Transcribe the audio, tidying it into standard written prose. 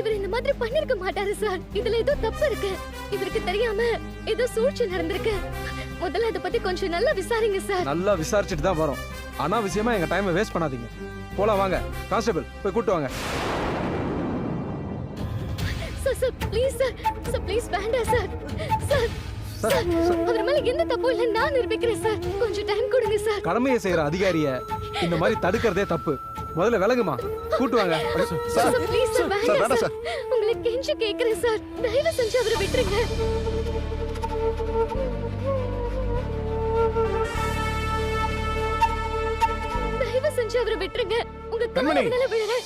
இவர் இந்த மாதிரி பண்ணிருக்க மாட்டாரு சார். இதுல ஏதோ தப்பு இருக்கு. இவருக்கு தெரியாம ஏதோ சூழ்ச்சி நடந்திருக்கு. முதல்ல அத பத்தி கொஞ்சம் நல்லா விசாரிங்க சார். நல்லா விசாரிச்சுட்டு தான் வரோம். அனாவசியமா எங்க டைமை வேஸ்ட் பண்ணாதீங்க. போலாம் வாங்க. கான்ஸ்டபிள் போய் கூட்டு வாங்க. Sir sir please sir. Sir please வேண்டாம் சார். சார் சார் அவர் மேல எந்த தப்பும் இல்ல நான் நிரூபிக்கிறேன் சார். கொஞ்சம் டைம் கொடுங்க சார். கடமையை செய்யற அதிகாரிய இந்த மாதிரி தடுக்கிறதே தப்பு. முதல்ல விலகுமா. கூட்டு வாங்க. சார் ப்ளீஸ் சார் வேண்டாம் சார். உங்களை கெஞ்சி கேக்குறேன் சார். தயவு செஞ்சு அவரை விட்டுருங்க. தயவு செஞ்சு அவரை விட்டுருங்க. உங்க கால்ல விழுறேன்.